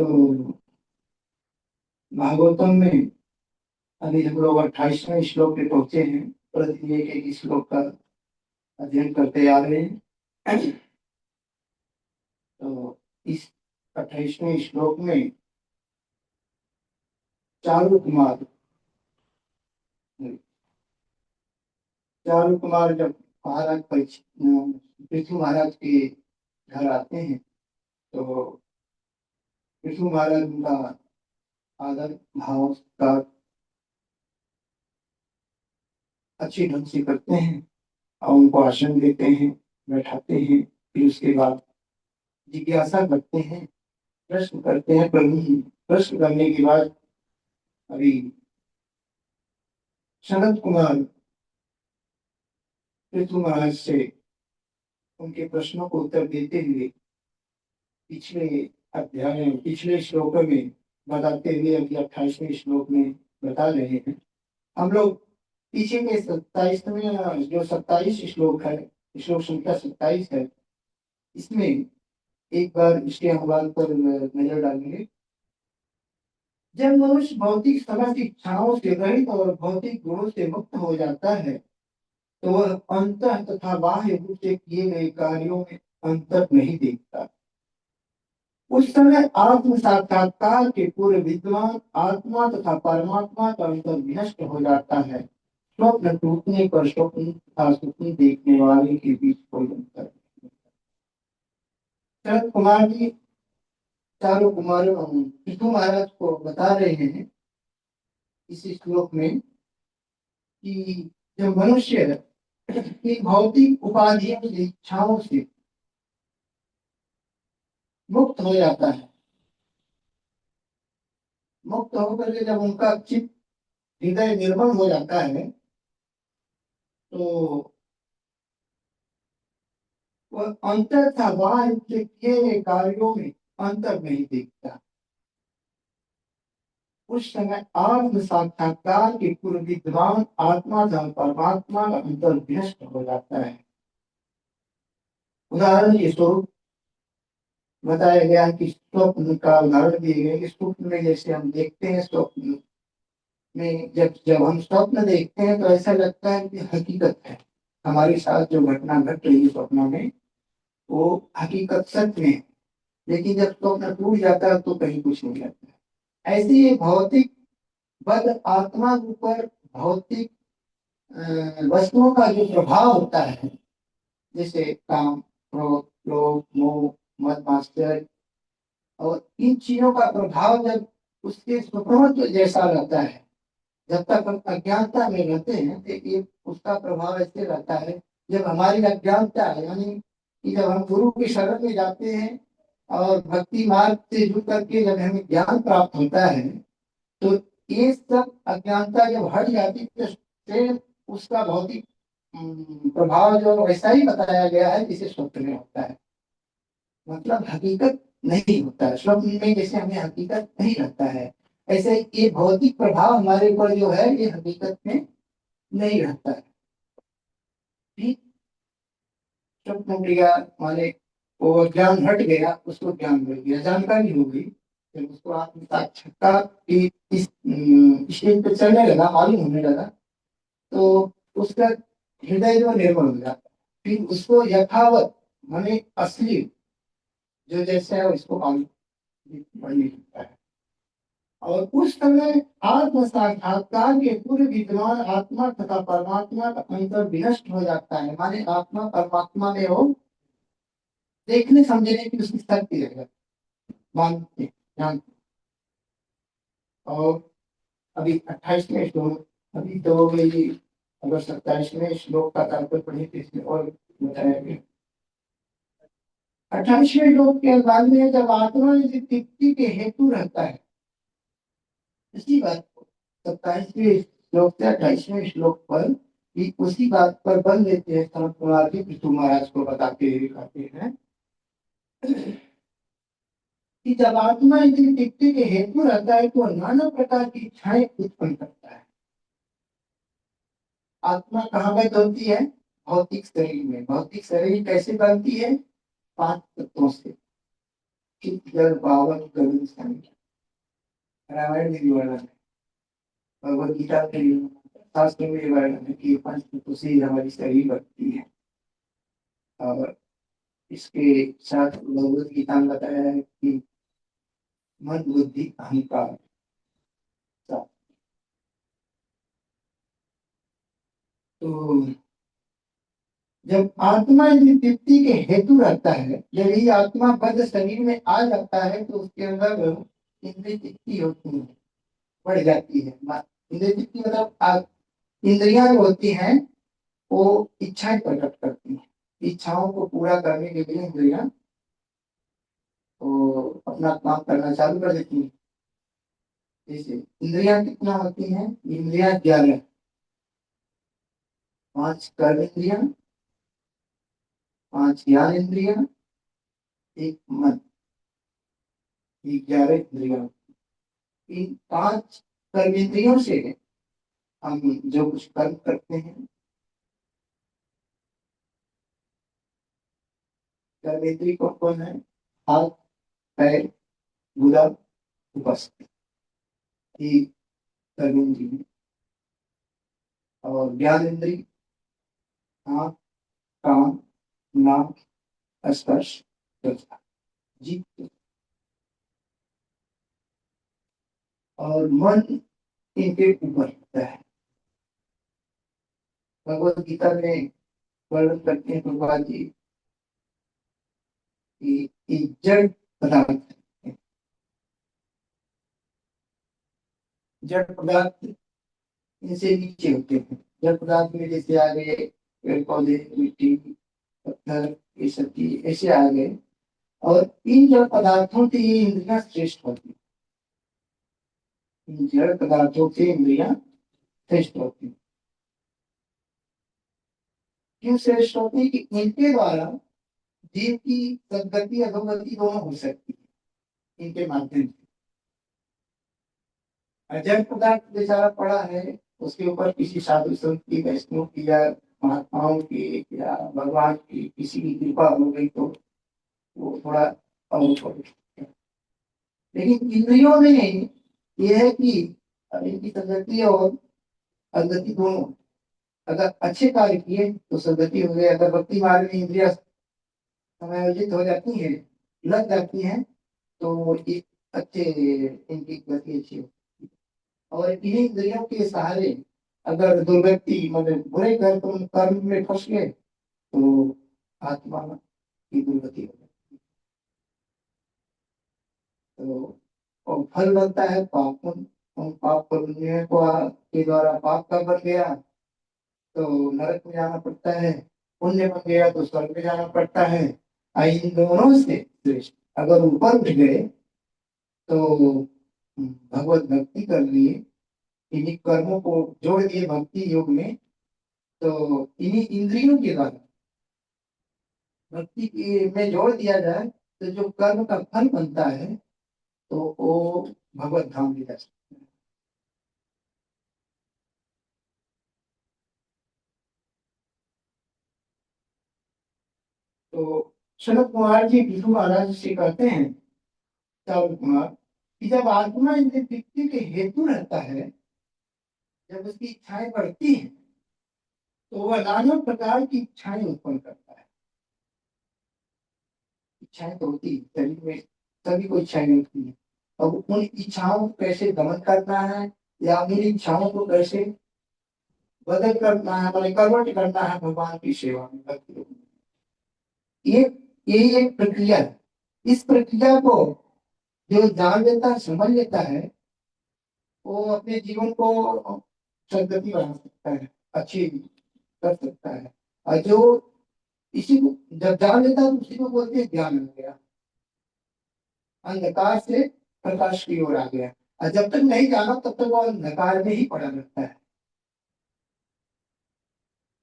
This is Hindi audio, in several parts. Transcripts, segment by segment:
तो भागवतम में अभी हम लोग 28वें श्लोक पे पहुंचे हैं। प्रतिदिन एक एक श्लोक का अध्ययन करते आ रहे हैं। तो इस 28वें श्लोक में चारु कुमार जब महाराज पृथु महाराज के घर आते हैं तो पृथु महाराज उनका आदर भाव का अच्छी ढंग से करते हैं और उनको आसन देते हैं, बैठाते हैं। फिर उसके बाद जिज्ञासा करते हैं, प्रश्न करते हैं प्रभु जी। प्रश्न करने के बाद अभी सनत कुमार पृथु महाराज से उनके प्रश्नों को उत्तर देते हुए पिछले श्लोकों में बताते हुए अभी 28वें श्लोक में बता रहे हैं। हम लोग पीछे के 27वें जो 27 श्लोक है, श्लोक संख्या 27 है, इसमें एक बार इसके अनुवाद पर नजर डालेंगे। जब मनुष्य भौतिक समस्त इच्छाओं से रहित और भौतिक गुणों से मुक्त हो जाता है तो वह अंतः तथा बाह्य रूप से किए गए कार्यों में अंतर नहीं देखता। उस समय आत्म साक्षात्कार के पूर्व विद्वान आत्मा तथा परमात्मा का अंतर विनष्ट हो जाता है। स्वप्न टूटने पर स्वप्न तथा स्वप्न देखने वाले के बीच कोई अंतर नहीं। शरद कुमार जी चारों कुमारों पृथु महाराज को बता रहे हैं इस श्लोक में कि जब मनुष्य इन भौतिक उपाधियों से इच्छाओं से मुक्त हो जाता है, मुक्त होकर के जब उनका चित्त हृदय निर्मल हो जाता है तो वह अंतर था बाह्य से किए गए कार्यों में अंतर नहीं देखता। उस समय आत्म साक्षात्कार के पूर्व विद्वान आत्मा तथा परमात्मा का अंतर विनष्ट हो जाता है। उदाहरण के स्वरूप बताया गया कि स्वप्न का उदाहरण दिए गए। स्वप्न में जैसे हम देखते हैं, स्वप्न में जब जब हम स्वप्न देखते हैं तो ऐसा लगता है कि हकीकत है, हमारे साथ जो घटना घट रही है स्वप्न में वो हकीकत सच में है। लेकिन जब स्वप्न टूट जाता है तो कहीं कुछ नहीं लगता है। ऐसे ये भौतिक बद आत्मा के ऊपर भौतिक वस्तुओं का जो प्रभाव होता है, जैसे काम, क्रोध, लोभ, मोह, मद, मात्सर्य, और इन चीजों का प्रभाव जब उसके स्वभाव जैसा रहता है, जब तक हम अज्ञानता में रहते हैं तो ये उसका प्रभाव ऐसे रहता है। जब हमारी अज्ञानता है, यानी कि जब हम गुरु की शरण में जाते हैं और भक्ति मार्ग से जुड़ करके जब हमें ज्ञान प्राप्त होता है तो ये सब अज्ञानता जब हट जाती है तो उसका भौतिक प्रभाव जो ऐसा ही बताया गया है जिसे स्वप्न में होता है। मतलब हकीकत नहीं होता है स्वप्न में, जैसे हमें हकीकत नहीं रहता है ऐसे ये भौतिक प्रभाव हमारे ऊपर जो है ये हकीकत में नहीं रहता है। ठीक, स्वप्न हो गया माने वो ज्ञान हट गया, उसको ज्ञान मिल गया, जानकारी हो गई। जब उसको आत्म साक्षात्कार की इस स्टेज पे चलने लगा, मालूम होने लगा, तो उसका हृदय जो निर्मल हो जाता है। फिर उसको यथावत माने असली जो जैसे है उसको मालूम नहीं होता है। और उस समय आत्म साक्षात्कार के पूर्व विद्वान आत्मा तथा परमात्मा का अंतर विनष्ट हो जाता है। माने आत्मा परमात्मा में हो देखने समझने की उसकी शक्ति है, मानते जानते। और अभी 28वें श्लोक, अभी तो ये अगर 27वें श्लोक का तात्पर्य पढ़े तो इसमें और बताया गया। 28वें श्लोक के बाद में जब आत्मा तृप्ति के हेतु रहता है, इसी बात को 27वें श्लोक से 28वें श्लोक पर भी उसी बात पर बल लेते हैं। संत कुमार जी पृथु महाराज को बताते हुए दिखाते हैं कि जब आत्मा तृप्ति के हेतु रहता है तो नाना प्रकार की इच्छाएं उत्पन्न करता है। आत्मा कहाँ पर बनती है? भौतिक शरीर में। भौतिक शरीर कैसे बनती है? 5 तत्वों से। चित जल पावन गगन स्थान। रामायण में भी वर्णन है, भगवद गीता में भी, शास्त्र में भी वर्णन है कि पंच तत्व से ही हमारी शरीर बनती है। और इसके साथ भगवद गीता में बताया है कि मन बुद्धि अहंकार, तो जब आत्मा यदि तृप्ति के हेतु रहता है, जब ये आत्मा बद्ध शरीर में आ जाता है तो उसके अंदर इंद्रिय तृप्ति होती है, बढ़ जाती है। इंद्रिय तृप्ति मतलब इंद्रियां जो होती हैं वो इच्छाएं प्रकट करती हैं, इच्छाओं को पूरा करने के लिए इंद्रियां तो अपना काम करना चालू कर देती हैं। जैसे इंद्रियां कितना होती हैं? इंद्रियां 11, 5 कर्म इंद्रियां, 5 ज्ञान इंद्रियां, 1 मन, ये 11 इंद्रियां। इन 5 कर्म इंद्रियों से हम जो कुछ कर्म करते हैं, कर्म इंद्रिय कौन कौन है? हाथ, पैर, गुदा, उपस्थित, ये कर्म इंद्रिय। और ज्ञान इंद्रिय आँख, कान, नाक, स्पर्श, त्वचा, जीभ। और मन इनके ऊपर होता है। भगवत गीता में वर्णन करते हैं भगवान जी कि जड़ पदार्थ, जड़ पदार्थ इनसे नीचे होते हैं। जड़ पदार्थ में जैसे आ गए पेड़ पौधे, मिट्टी, पत्थर, ये सब चीज ऐसे आ गए। और इन जड़ पदार्थों से ये इंद्रियां श्रेष्ठ होती हैं। इन जड़ पदार्थों से इंद्रियां श्रेष्ठ होती हैं। क्यों श्रेष्ठ होती है? कि इनके द्वारा जीव की सदगति अधोगति दोनों हो सकती है, इनके माध्यम से। जड़ पदार्थ बेचारा पड़ा है, उसके ऊपर किसी साधु संत की, वैष्णव की या महात्माओं की या भगवान की किसी की कृपा हो गई तो वो थोड़ा और। लेकिन इंद्रियों में ये है कि इनकी सदगति और अधगति दोनों। अगर अच्छे कार्य किए तो सदगति हो गई, अगर भक्ति मार्ग में इंद्रिया समायोजित हो जाती है, लग जाती है, तो एक अच्छे इनकी गति अच्छी हो। और इन्हीं इंद्रियों के सहारे अगर दुर्गति मतलब बुरे कर्म में फंस गए तो आत्मा की दुर्गति हो जाती है। तो और फल बनता है पाप। उन पाप पुण्य को के द्वारा पाप का बन गया तो नरक में जाना पड़ता है, पुण्य बन गया तो स्वर्ग में जाना पड़ता है। इन दोनों से श्रेष्ठ अगर ऊपर उठ गए तो भगवत भक्ति कर लिए, इन्हीं कर्मों को जोड़ दिए भक्ति योग में, तो इन्हीं इंद्रियों के द्वारा में जोड़ दिया जाए तो जो कर्म का फल बनता है तो वो भगवत धाम में जा सकता है। तो शरद कुमार जी विष्णु महाराज से कहते हैं, श्रवण कुमार, कि जब आत्मा इंद्रिय तृप्ति के हेतु रहता है, जब उसकी इच्छाएं बढ़ती हैं तो वह नाना प्रकार की इच्छाएं उत्पन्न करता है। इच्छाएं तो होती है शरीर में, सभी को इच्छाएं होती है। अब उन इच्छाओं को कैसे दमन करना है या उन इच्छाओं को कैसे बदल करना है, मतलब कन्वर्ट करना है भगवान की सेवा में, भक्ति में, ये यही एक प्रक्रिया है। इस प्रक्रिया को जो जान लेता है, समझ लेता है, वो अपने जीवन को सदगति बना सकता है, अच्छी कर सकता है। और जो इसी को जब जान लेता है तो उसी को बोलते हैं ज्ञान हो गया, अंधकार से प्रकाश की ओर आ गया। और जब तक नहीं जाना तब तक वो अंधकार में ही पड़ा रहता है।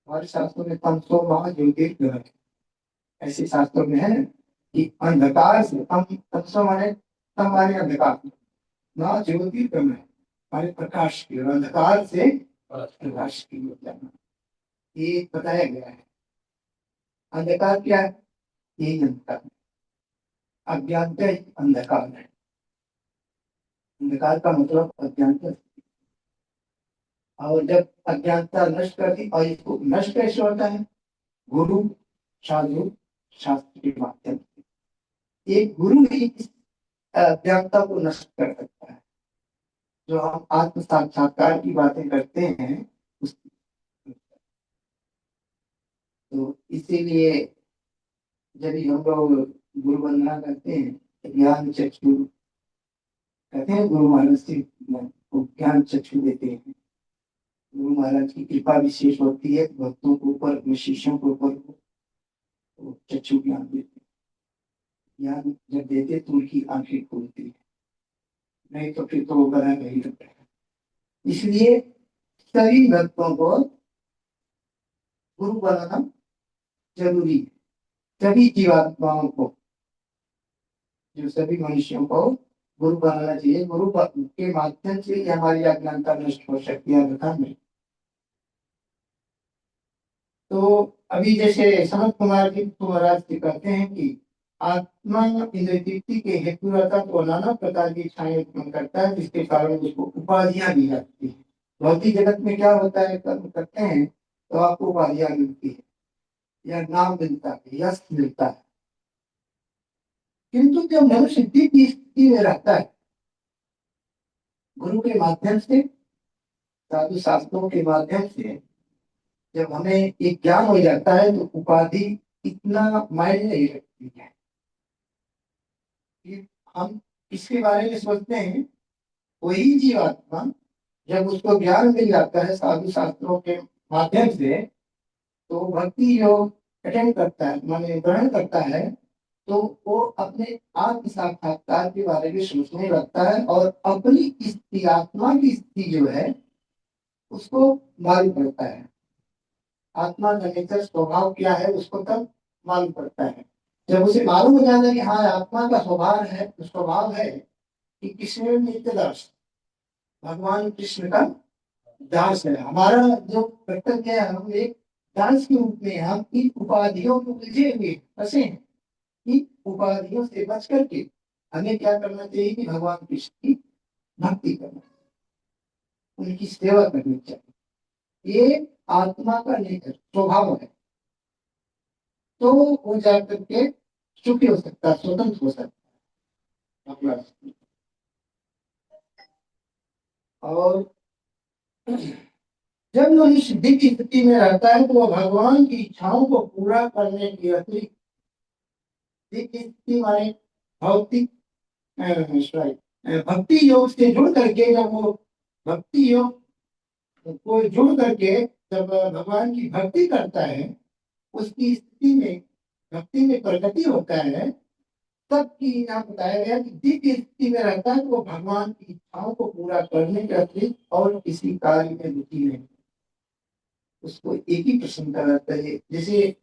हमारे शास्त्रों में तमसो माह ज्योतिर्गमय, ऐसे शास्त्रों में है कि अंधकार से तमसो माने तम माने अंधकार, माह ज्योतिर्गमय माने प्रकाश की ओर, अंधकार से प्रकाश की ओर जाना, ये बताया गया है। अंधकार क्या है? यही अंधकार। अज्ञानता ही अंधकार है। अंधकार का मतलब अज्ञानता। और जब अज्ञानता नष्ट कर दी, और इसको नष्ट कैसे होता है? गुरु, साधु, शास्त्र के माध्यम से। एक गुरु ही इस अज्ञानता को नष्ट कर सकता है। जो हम आत्म साक्षात्कार की बातें करते हैं उस, तो इसीलिए जब भी हम लोग गुरु वंदना करते हैं, ज्ञान चक्षु कहते हैं, गुरु महाराज से ज्ञान चक्षु देते हैं। गुरु महाराज की कृपा विशेष होती है भक्तों के ऊपर, अपने शिष्यों के ऊपर, तो चक्षु ज्ञान देते हैं। ज्ञान जब देते तो उनकी आंखें खुलती है, नहीं तो फिर तो वो बना नहीं रहता है। इसलिए सभी भक्तों को गुरु बनाना जरूरी है। सभी जीवात्माओं को, जो सभी मनुष्यों को गुरु बनाना चाहिए। गुरु के माध्यम से ही हमारी अज्ञानता नष्ट हो सकती है, अन्यथा नहीं। तो अभी जैसे सनत कुमार जी महाराज जी कहते हैं कि आत्मा इंद्रिय तृप्ति के हेतु रहता तो नाना प्रकार की इच्छाएं उत्पन्न करता है, जिसके कारण उसको उपाधियां दी जाती है। भौतिक जगत में क्या होता है, कर्म करते हैं तो आपको उपाधियां मिलती है, या नाम मिलता है, यश मिलता है। किंतु जब मनुष्य सिद्धि की स्थिति में रहता है, गुरु के माध्यम से, साधु शास्त्रों के माध्यम से जब हमें एक ज्ञान हो जाता है, तो उपाधि इतना मायने नहीं रखती है। कि हम इसके बारे में सोचते हैं, वही जीवात्मा जब उसको ज्ञान मिल जाता है साधु शास्त्रों के माध्यम से, तो भक्ति योग अटेंड करता है, माने ग्रहण करता है, तो वो अपने आत्म साक्षात्कार के बारे में सोचने लगता है, और अपनी स्थिति, आत्मा की स्थिति जो है उसको मालूम पड़ता है। आत्मा का नेचर, स्वभाव क्या है, उसको तब मालूम पड़ता है। जब उसे मालूम हो जाता है कि हाँ आत्मा का स्वभाव है कि कृष्ण नित्य दास, भगवान कृष्ण का दास है। हमारा जो कर्तव्य है, हम एक दास के रूप में, हम इन उपाधियों में उलझे हुए फंसे हैं। इन उपाधियों से बच करके हमें क्या करना चाहिए कि भगवान कृष्ण की भक्ति करना, उनकी सेवा करनी चाहिए। ये आत्मा का नेचर, स्वभाव है। तो वो जाकर के सुखी हो सकता है, स्वतंत्र हो सकता है अपना। और जब मनुष्य दिव्य स्थिति में रहता है, तो वह भगवान की इच्छाओं को पूरा करने की अतिरिक्त, दिव्य स्थिति माने भौतिक, भक्ति योग से जुड़ करके, जब वो भक्ति योग को जुड़ करके जब भगवान की भक्ति करता है, उसकी स्थिति में, भक्ति में प्रगति होता है, तब की यहाँ बताया गया कि दिव्य स्थिति में रहता है, तो वो भगवान की इच्छाओं को पूरा करने के अतिरिक्त और किसी कार्य में रुचि नहीं, उसको एक ही प्रसन्न रहता है। जैसे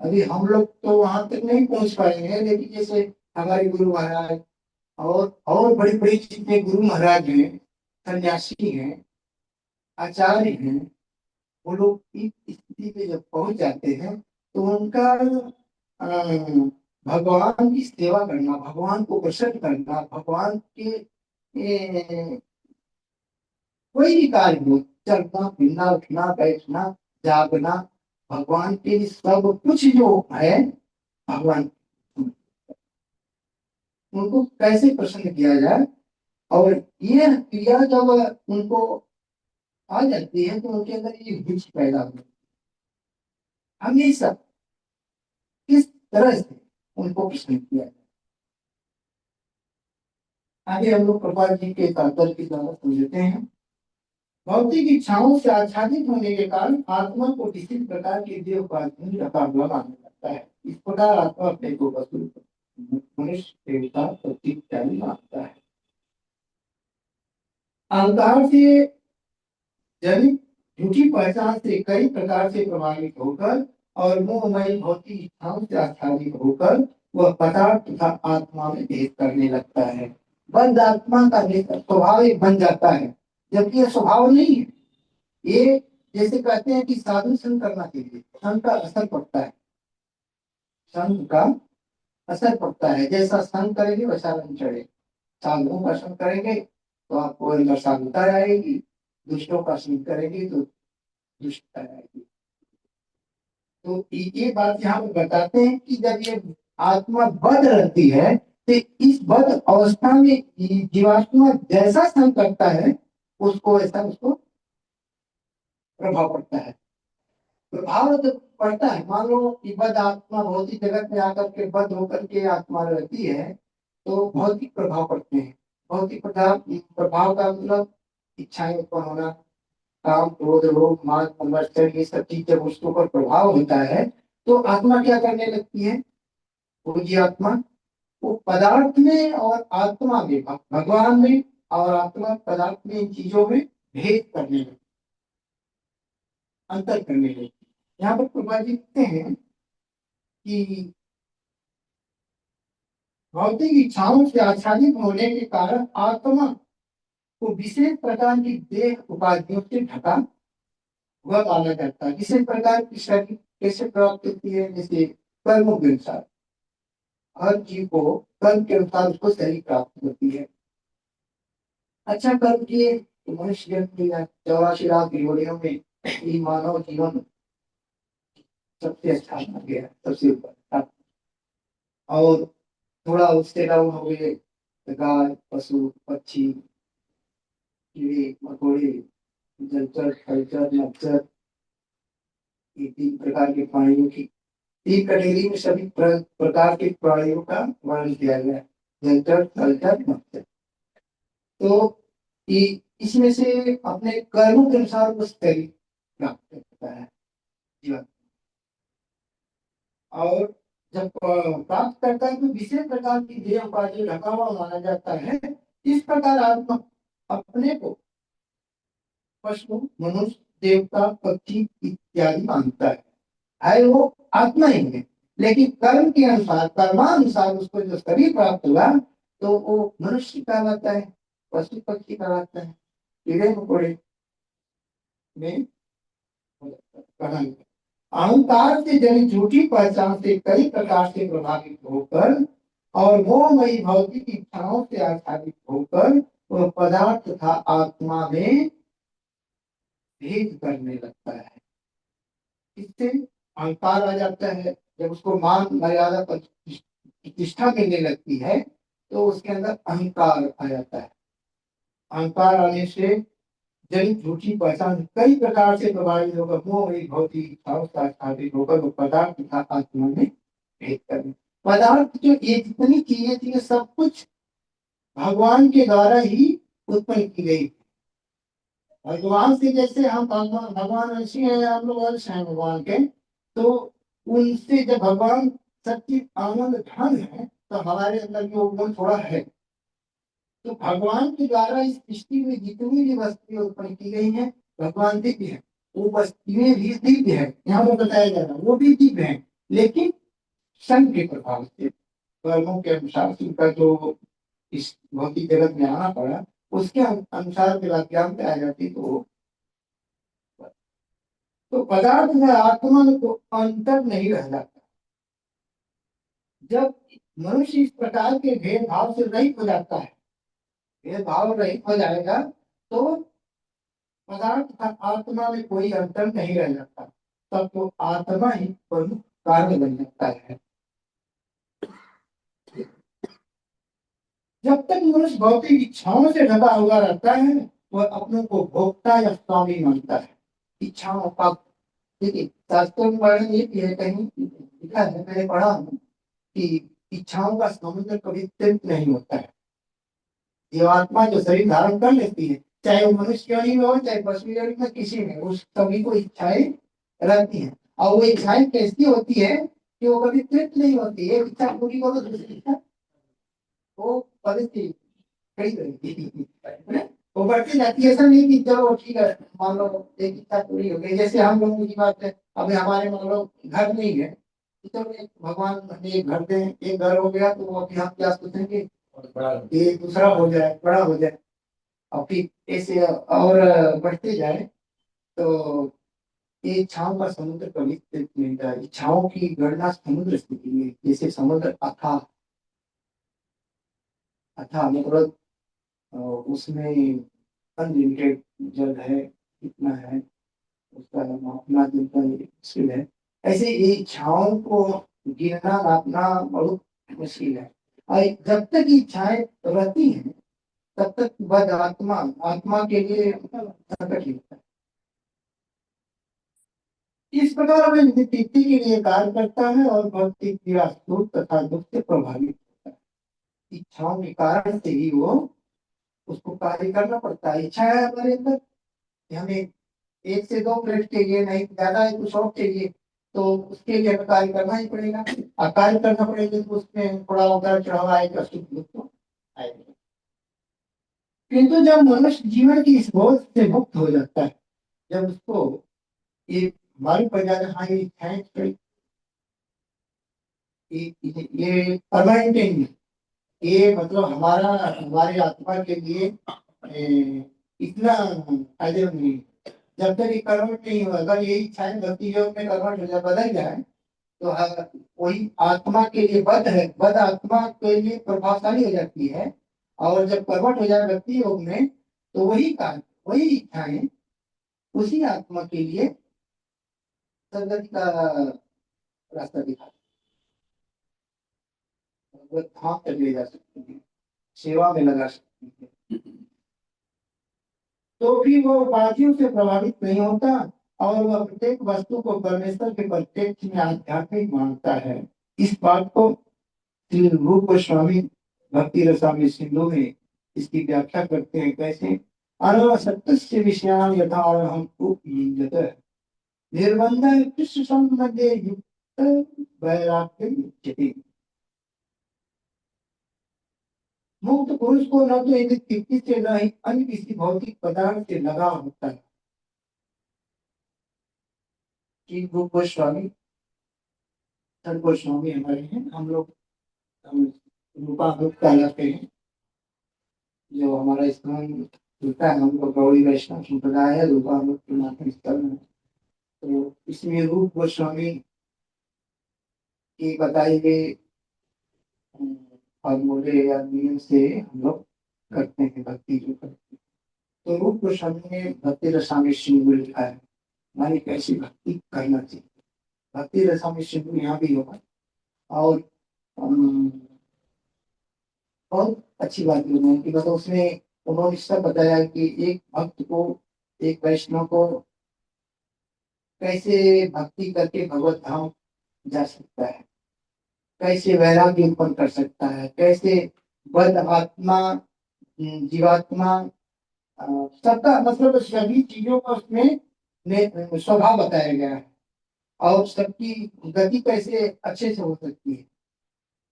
अभी हम लोग तो वहां तक नहीं पहुंच पाएंगे, लेकिन जैसे हमारे गुरु महाराज और बड़े बड़े जितने गुरु महाराज हैं, सन्यासी हैं, आचार्य हैं, वो लोग इस स्थिति में जब पहुंच जाते हैं, तो उनका भगवान की सेवा करना, भगवान को प्रसन्न करना, भगवान के कोई भी कार्य हो, चलना फिरना, उठना बैठना, जागना, भगवान के लिए सब कुछ जो है, भगवान उनको कैसे प्रसन्न किया जाए। और ये क्रिया जब उनको आ जाती है, तो उनके अंदर ये रुचि पैदा होती है, हमेशा किस तरह से उनको प्रसन्न किया जाए। आगे हम लोग प्रभा जी के तात्पर्य की द्वारा समझते हैं। भौतिक इच्छाओं से आच्छादित होने के कारण आत्मा को किसी प्रकार की देह उपाधि रखा हुआ मानने लगता है। इस प्रकार आत्मा अपने को वस्तु, मनुष्य, देवता, प्रतीक इत्यादि मानता है। अहंकार से जनित झूठी पहचान से कई प्रकार से प्रभावित होकर और मोहमयी भौतिक इच्छाओं से आच्छादित होकर वह पदार्थ तथा आत्मा में भेद करने लगता है। बंद आत्मा का स्वभाव एक बन जाता है, जबकि यह स्वभाव नहीं है। ये जैसे कहते हैं कि साधु संग करना चाहिए, संग का असर पड़ता है, संग का असर पड़ता है। जैसा संग करेंगे वैसा रंग चढ़े। साधुओं का संग करेंगे तो आपको अंदर साधुता आएगी, दुष्टों का संग करेंगे तो दुष्टता आएगी। तो ये बात यहाँ पे बताते हैं कि जब ये आत्मा बद्ध रहती है तो इस बद्ध अवस्था में जीवात्मा जैसा संग करता है उसको ऐसा उसको प्रभाव पड़ता है। प्रभाव जब पड़ता है, मान लो कि बद्ध आत्मा भौतिक जगत में आकर के बद्ध होकर के आत्मा रहती है तो भौतिक प्रभाव पड़ते हैं। भौतिक प्रभाव प्रभाव का मतलब इच्छाएं उत्पन्न होना, काम क्रोध लोभ मान मत्सर, ये सब चीज जब उसके ऊपर प्रभाव होता है तो आत्मा क्या करने लगती है। वो जी आत्मा वो पदार्थ में और आत्मा में, भगवान में और आत्मा पदार्थ में, इन चीजों में भेद करने लगती, अंतर करने लगती। यहाँ पर प्रभा जी लिखते हैं कि भौतिक इच्छाओं से आच्छादित होने के कारण आत्मा को विशेष प्रकार की देह उपाधियों से ढका हुआ माना जाता है। विशेष प्रकार की शरीर कैसे प्राप्त होती है, जैसे कर्मों के अनुसार। हर जीव को कर्म के अनुसार उसको शरीर प्राप्त होती है। अच्छा कर्म किए तो मनुष्य जन्म लिया, 84 लाख योनियों में ये मानव जीवन सबसे अच्छा बन गया, सबसे ऊपर। और थोड़ा उससे डाउन हो गए तो गाय पशु पक्षी कीड़े मकोड़े जलचर खलचर मच्छर, ये 3 प्रकार के प्राणियों की 3 कैटेगरी में सभी प्रकार के प्राणियों का वर्णन किया गया है। जलचर खलचर मच्छर। तो इसमें से अपने कर्मों के अनुसार वो शरीर प्राप्त करता है जीवन। और जब प्राप्त करता है तो विशेष प्रकार की देह उपाधि ढका हुआ माना जाता है। इस प्रकार आत्मा अपने को पशु मनुष्य देवता पक्षी इत्यादि मानता है वो आत्मा ही है। लेकिन कर्म के अनुसार कर्मानुसार उसको जो शरीर प्राप्त हुआ तो वो मनुष्य कहलाता है, पशु पक्षी कहलाता है, कीड़े मकोड़े में अहंकार से जनित झूठी पहचान से कई प्रकार से प्रभावित होकर और मोहमयी भौतिक इच्छाओं से आच्छादित होकर वह पदार्थ तथा आत्मा में भेद करने लगता है। इससे अहंकार आ जाता है। जब उसको मान मर्यादा प्रतिष्ठा मिलने लगती है तो उसके अंदर अहंकार आ जाता है। अहंकार आने से जनित झूठी पहचान कई प्रकार से प्रभावित होकर मोह भौतिक इच्छाओं से आच्छादित होकर वो पदार्थ तथा आत्मा में भेद करने। पदार्थ जो ये जितनी चीजें थी सब कुछ भगवान के द्वारा ही उत्पन्न की गई। भगवान से जैसे हम भगवान ऐसे हैं, हम लोग अंश हैं भगवान के। तो उनसे जब भगवान सच्ची आनंद धन है तो हमारे अंदर भी वो गुण थोड़ा है। तो भगवान के द्वारा इस सृष्टि में जितनी भी वस्तुएं उत्पन्न की गई हैं भगवान दिव्य है। वो वस्तुएं भी दिव्य है, यहाँ पर बताया जा रहा है वो भी दिव्य है। लेकिन संघ के प्रभाव से कर्मों के अनुसार उनका जो इस भौतिक जगत में आना पड़ा उसके अनुसार जब अज्ञान पे आ जाती तो पदार्थ में आत्मा में तो अंतर नहीं रह जाता। जब मनुष्य इस प्रकार के भेदभाव से रहित हो जाता है, भेदभाव रहित हो जाएगा तो पदार्थ तथा आत्मा में कोई अंतर नहीं रह जाता। तब तो आत्मा ही प्रमुख कार्य बन जाता है। जब तक मनुष्य भौतिक इच्छाओं से ढका हुआ रहता है वह अपने को भोक्ता या स्वामी मानता है। इच्छाओं का देखिए शास्त्रों में वर्णन ये भी है, कहीं लिखा है मैंने पढ़ा हूँ कि इच्छाओं का समुद्र कभी तृप्त नहीं होता है। जीवात्मा जो शरीर धारण कर लेती है, चाहे वो मनुष्य योनि में हो चाहे पशु योनि में, किसी में उस सभी को इच्छाएं रहती हैं। और वो इच्छाएं कैसी होती है कि वो कभी तृप्त नहीं होती है। इच्छा पूरी करो दूसरी इच्छा वो परिस्थिति कई रहेगी, वो बढ़ती जाती है। ऐसा नहीं कि चलो ठीक है मान लो एक इच्छा पूरी हो गई। जैसे हम लोगों की बात है, अभी हमारे मान लो घर नहीं है तो चलो भगवान ने एक घर दे, एक घर हो गया तो वो अभी हम क्या सोचेंगे ये दूसरा हो जाए, बड़ा हो जाए। और फिर ऐसे और बढ़ते जाए तो ये इच्छाओं का समुद्र कभी तृप्त नहीं था। इच्छाओं की गणना समुद्र से की है। जैसे समुद्र अथाह, अथाह मतलब उसमें अनलिमिटेड जल है, कितना है उसका नापना जितना मुश्किल है। ऐसे ये इच्छाओं को गिनना नापना बहुत मुश्किल है। और जब तक इच्छाएं रहती हैं तब तक बद आत्मा, आत्मा के लिए संकट ही होता है। इस प्रकार वह नित्य के लिए कार्य करता है और भौतिक क्रिया सुख तथा दुख से प्रभावित होता है। इच्छाओं के कारण से ही वो उसको कार्य करना पड़ता है। इच्छा है हमारे अंदर कि हमें एक से दो मिनट के लिए नहीं, ज्यादा है कुछ और चाहिए, तो उसके लिए हमें कार्य करना ही पड़ेगा। और कार्य करना पड़ेगा तो उसमें थोड़ा उतार चढ़ाव आएगा, सुख दुख तो आएगा। किंतु जब मनुष्य जीवन की इस बोझ से मुक्त हो जाता है, जब उसको ये मालूम पड़ जाता है हाँ ये इच्छाएं ये परमानेंट नहीं है, ये मतलब हमारा हमारी आत्मा के लिए इतना फायदेमंद नहीं है। जब तक ये कन्वर्ट नहीं होगा, अगर ये इच्छाएं भक्ति योग में कन्वर्ट हो जाए, बदल जाए, तो वही आत्मा के लिए बद है, बद आत्मा के लिए प्रभावशाली हो जाती है। और जब कन्वर्ट हो जाए भक्ति योग में, तो वही कार्य, वही इच्छाएं उसी आत्मा के लिए सदगति का रास्ता दिखाती है, वो धाम तक ले जा सकती है, सेवा में लगा सकती है। तो भी वो उपाधियों से प्रभावित नहीं होता और वह प्रत्येक वस्तु को परमेश्वर के प्रत्यक्ष में आध्यात्मिक मानता है। इस बात को श्री रूप गोस्वामी भक्ति रसामृत सिंधु में इसकी व्याख्या करते हैं। कैसे? अनासक्तस्य विषयान् यथा हम उपयुज्यत निर्बंध कृष्ण संबंधे युक्त वैराग्य उच्यते। मुक्त पुरुष को न तो इंद्रिय तृप्ति से न ही अन्य किसी भौतिक पदार्थ से लगाव होता है। कि रूप गोस्वामी सर गोस्वामी हमारे हैं, हम रूपा ग्रुप कहलाते हैं। जो हमारा स्थान होता है, हम लोग गौड़ी वैष्णव संप्रदाय है, रूपा ग्रुप के माध्यम स्थल में। तो इसमें रूप गोस्वामी की बताई गई फॉर्मूले या नियम से हम लोग करते हैं भक्ति जो करते हैं। तो रूप गोस्वामी ने भक्ति रसामृत सिंधु लिखा है, मानी कैसी भक्ति करना चाहिए। भक्ति रसामृत सिंधु यहाँ भी होगा। और बहुत अच्छी बात है उन्होंने कि मतलब उसमें उन्होंने सब बताया कि एक भक्त को, एक वैष्णव को कैसे भक्ति करके भगवत धाम जा सकता है, कैसे वैराग्य उत्पन्न कर सकता है, कैसे बद आत्मा जीवात्मा सबका मतलब सभी चीजों का उसमें स्वभाव बताया गया है। और सबकी गति कैसे अच्छे से हो सकती है,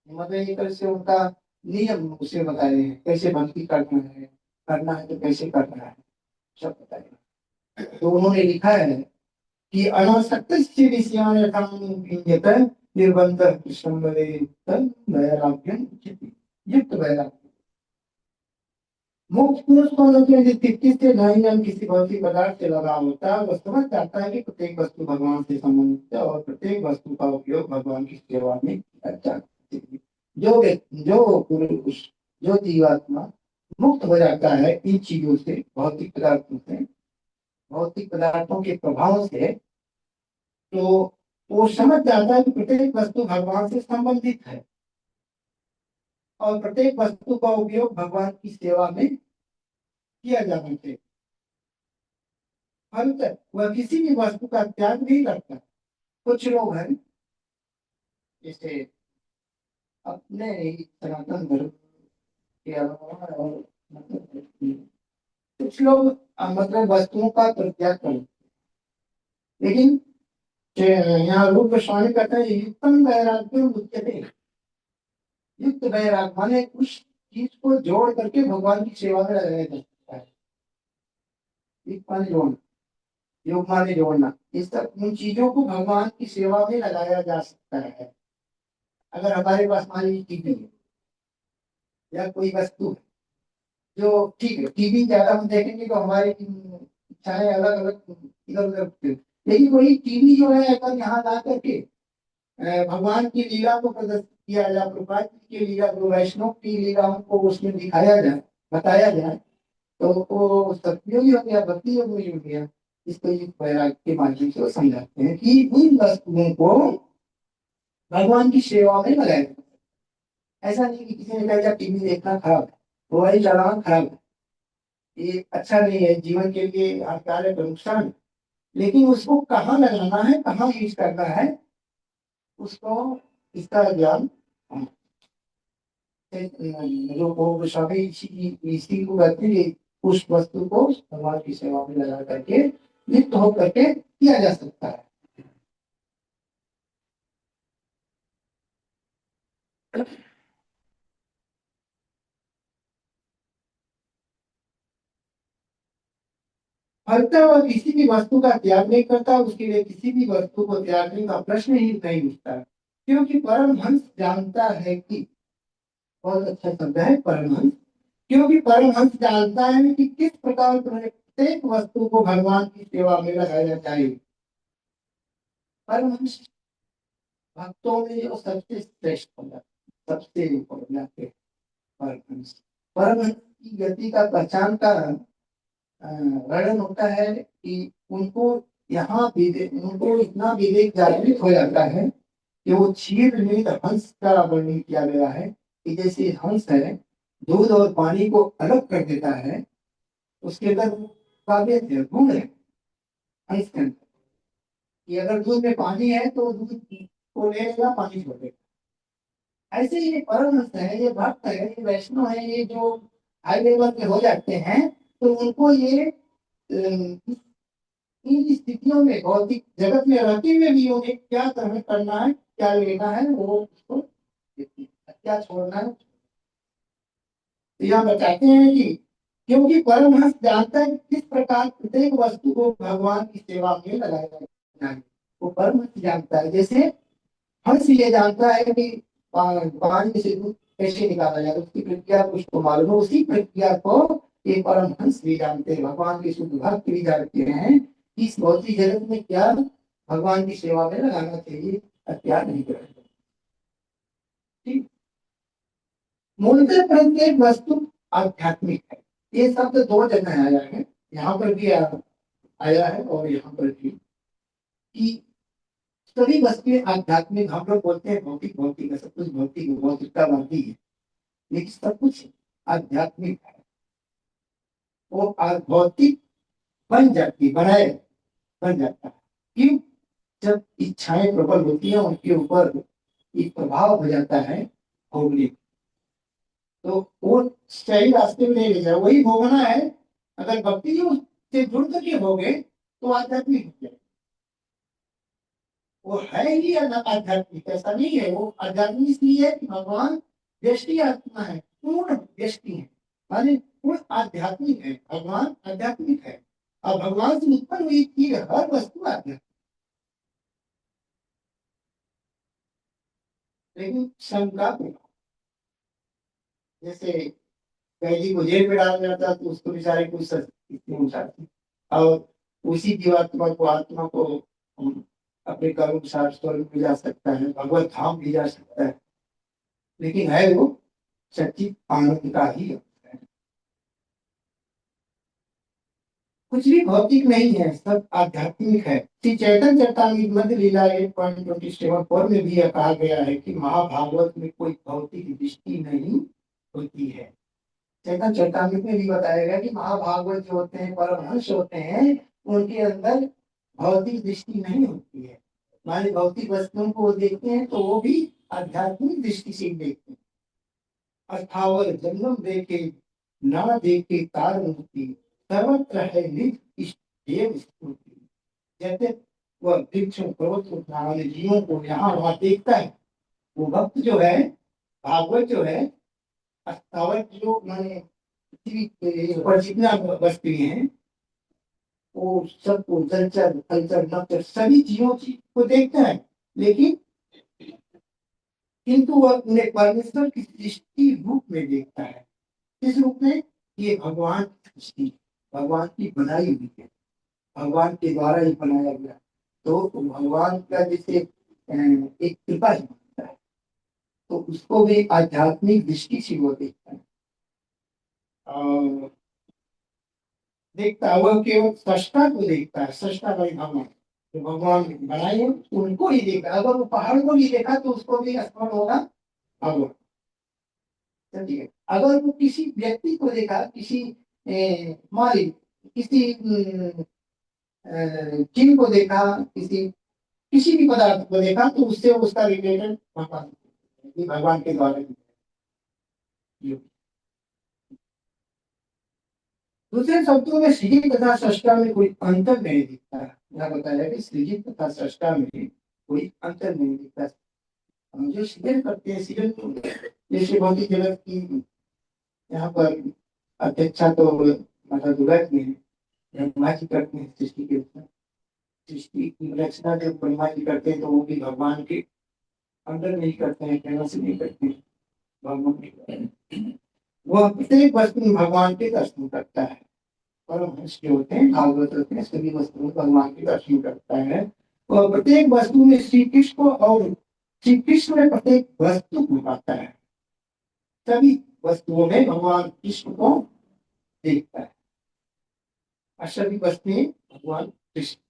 मतलब एक तरह से उनका नियम उसे बताए हैं, कैसे भक्ति करना है तो कैसे करना है, सब बताया। तो उन्होंने लिखा है कि अनासक्त विषयान् यथा विद्यत निर्बंध संवदेत वैराग्यं उच्यते। युक्त वैराग्य। मुक्त पुरुष को न तो तृप्ति से न ही हम किसी भौतिक पदार्थ से लगा होता है। वह समझ जाता है कि प्रत्येक वस्तु भगवान से संबंधित है और प्रत्येक वस्तु का उपयोग भगवान की सेवा में किया जाता है। जो पुरुष, जो जीवात्मा मुक्त हो जाता है इन चीजों से, भौतिक पदार्थों से, भौतिक पदार्थों के प्रभाव से, तो वो समझ जाता है कि प्रत्येक वस्तु भगवान से संबंधित है और प्रत्येक वस्तु का उपयोग भगवान की सेवा में किया जाना चाहिए। अंत वह किसी भी वस्तु का त्याग नहीं करता। कुछ लोग हैं जैसे अपने ही सनातन धर्म के अलावा और मतलब कुछ लोग मतलब वस्तुओं का परित्याग करते, लेकिन यहाँ रूप गोस्वामी कहते हैं युक्तम वैराग्य उच्यते। युक्त वैराग माने उस चीज को जोड़ करके भगवान की सेवा में लगाया जा सकता है। युक्त माने जोड़ना, योग माने जोड़ना, इस सब उन चीजों को भगवान की सेवा में लगाया जा सकता है। अगर हमारे पास मान लीजिए टीवी है या कोई वस्तु है, जो ठीक है टीवी ज्यादा हम देखेंगे तो हमारी इच्छाएं अलग अलग इधर उधर, लेकिन वही टीवी जो है अगर यहाँ ला करके भगवान की लीला को प्रदर्शित किया जाए, प्रभुपाद जी की लीला, जो वैष्णव की लीलाओं को उसमें दिखाया जाए, बताया जाए, तो वो सत्योगी हो गया, भक्ति योग में जुड़ गया। इसको युक्त वैराग्य के माध्यम से वो समझाते हैं कि उन वस्तुओं को भगवान की सेवा में लगाया जाए। ऐसा नहीं कि किसी ने कहा जाए टीवी देखना खराब है, मोबाइल चलाना खराब है, ये अच्छा नहीं है, जीवन के लिए हानिकारक है, नुकसान है। लेकिन उसको कहाँ लगाना है, कहाँ यूज करना है, उसको इसका ज्ञान जो वो सभी इसी को कहते हैं कि उस वस्तु को भगवान की सेवा में लगा करके लिप्त होकर के किया जा सकता है। फलता वह किसी भी वस्तु का त्याग नहीं करता, उसके लिए किसी भी वस्तु को त्यागने का प्रश्न ही नहीं उठता, क्योंकि परमहंस जानता है कि, बहुत अच्छा शब्द है परमहंस, क्योंकि परमहंस जानता है कि किस प्रकार प्रत्येक वस्तु को भगवान की सेवा में लगाया चाहिए। परमहंस भक्तों में जो सबसे श्रेष्ठ हो जाते, सबसे ऊपर हो जाते हैं परमहंस। परमहंस की गति का पहचान का वर्णन होता है कि उनको यहाँ उनको इतना विवेक जागृत हो जाता है कि वो क्षीर निर्मित हंस का वर्णन किया गया है कि जैसे हंस है, दूध और पानी को अलग कर देता है, उसके अंदर काबिलियत है, गुण है हंस के अंदर, कि अगर दूध में पानी है तो दूध को ले लेगा, पानी छोड़ देगा। ऐसे ही ये परमहंस है, ये भक्त है, ये वैष्णव है, ये जो हाई लेवल पे हो जाते हैं, तो उनको ये इन स्थितियों में भौतिक जगत में रहते हुए भी उन्हें क्या ग्रहण करना है, क्या लेना है, वो उसको क्या छोड़ना है। तो यह बताते हैं कि क्योंकि परमहंस जानता है कि किस प्रकार प्रत्येक वस्तु को भगवान की सेवा में लगाया जाना है, वो परमहंस जानता है। जैसे हंस ये जानता है कि पानी से दूध कैसे निकाला जाए, उसकी प्रक्रिया कुछ तो मालूम है, उसी प्रक्रिया को ये परमहंस भी जानते हैं, भगवान के शुद्ध भक्त भी जानते हैं कि इस भौतिक जगत में क्या भगवान की सेवा में लगाना चाहिए और क्या नहीं करना चाहिए। ठीक, मूलतः प्रत्येक वस्तु आध्यात्मिक है। ये शब्द दो जगह आया है, यहाँ पर भी आया है और यहाँ पर भी, कि सभी वस्तुएं आध्यात्मिक, हम लोग बोलते हैं भौतिक भौतिक है, सब कुछ भौतिक भौतिकतावादी है, लेकिन सब कुछ आध्यात्मिक है। वो भौतिक बन जाती, बनाए बन जाता है। क्यों? जब इच्छाएं प्रबल होती है, उनके ऊपर एक प्रभाव हो जाता है भोगने, तो वो सही रास्ते में नहीं ले जाए, वही भोगना है। अगर भक्ति से जुड़ करके भोगे तो आध्यात्मिक हो जाए। वो है ही आध्यात्मिक, ऐसा नहीं है। वो आध्यात्मिक इसलिए है कि भगवान व्यष्टि आत्मा है, पूर्ण व्यष्टि है, माने पूर्ण आध्यात्मिक है। भगवान आध्यात्मिक है और भगवान से उत्पन्न हुई चीज हर वस्तु आध्यात्मिक। लेकिन शंका को, जैसे कैदी को जेल में डाला जाता तो उसको बेचारे को स्थिति उठाती, और उसी जीवात्मा को, आत्मा को अपने कर्म अनुसार स्वर्ग भी जा सकता है, भगवत धाम भी जा सकता है, लेकिन है वो सच्ची आनंद का ही है। कुछ भी भौतिक नहीं है, सब आध्यात्मिक है। श्री चैतन्य चरितामृत मध्य लीला 8.27 में भी यह कहा गया है कि महाभागवत में कोई भौतिक दृष्टि नहीं होती है। चैतन्य चरितामृत में भी बताया गया कि महाभागवत जो होते हैं, परमहंस होते हैं, उनके अंदर भौतिक दृष्टि नहीं होती है। माने भौतिक वस्तुओं को वो देखते हैं तो वो भी आध्यात्मिक दृष्टि से देखते हैं। अस्थावर जंगम देखे ना देखे तार मूर्ति, सर्वत्र है निज इष्ट देव स्फूर्ति। जैसे वह वृक्षों पर्वतों वाले जीवों को यहाँ वहां देखता है, वो भक्त जो है, भागवत जो है, अस्थावर जो माने पृथ्वी के ऊपर जितना वस्तुएं हैं, वो सबको जलचर थलचर नभचर सभी जीवों को देखता है, लेकिन किंतु वह उन्हें परमेश्वर की सृष्टि रूप में देखता है। किस रूप में? ये भगवान की सृष्टि, भगवान की बनाई हुई है, भगवान के द्वारा ही बनाया गया। तो भगवान का जैसे एक कृपा ही होता है, तो उसको भी आध्यात्मिक दृष्टि से वो देखता है और देखता है, वह केवल सृष्टा को देखता है, सृष्टा भाई भगवान, जो भगवान बनाए हैं उनको ही देखता है। अगर वो पहाड़ को भी देखा तो उसको भी स्मरण होगा भगवान। समझिए, अगर वो किसी व्यक्ति को देखा, किसी मालिक, किसी चिन्ह को देखा, किसी भी पदार्थ को देखा, तो उससे उसका रिलेटेड भगवान, ये भगवान के द्वारा ही है। दूसरे शब्दों में सृजित तथा सृष्टा में कोई अंतर नहीं दिखता है। यह बताया कि सृजित तथा सृष्टा में कोई अंतर नहीं दिखता। हम जो सृजन करते हैं, सृजन तो जैसे भौतिक जगत की यहाँ पर अध्यक्षा तो माता दुर्गा की है, ब्रह्मा जी करते हैं सृष्टि के ऊपर। सृष्टि की रचना जब ब्रह्मा जी करते हैं तो वो भी भगवान के अंदर नहीं करते हैं, प्रेरणा से नहीं करते हैं, भगवान के करते हैं। वह प्रत्येक वस्तु में भगवान के दर्शन करता है। परमहंस जो होते हैं, भागवत होते हैं, सभी वस्तु में भगवान के दर्शन करता है। और प्रत्येक वस्तु में श्री कृष्ण को, और श्री कृष्ण में प्रत्येक वस्तु को पाता है। सभी वस्तुओं में भगवान कृष्ण को देखता है और सभी वस्तुएं भगवान कृष्ण,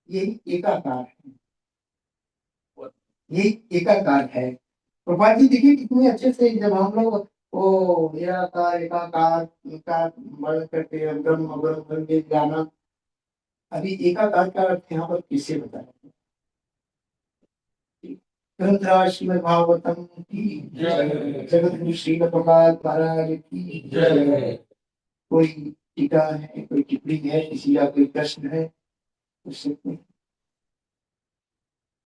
यही एकाकार है, यही एकाकार है। प्रभुपाद जी देखिए कितने अच्छे से, जब हम लोग वो निराकार एकाकार का वर्णन करते हैं, ब्रह्म ब्रह्म ब्रह्म के ज्ञान, अभी एकाकार का अर्थ यहाँ पर किसे बताया? ग्रंथराज श्रीमद् भागवतम की जय, जगत गुरु श्रील प्रभात महाराज की जय। कोई टीका है, कोई टिप्पणी है, किसी का कोई प्रश्न है, पूछ सकते हैं।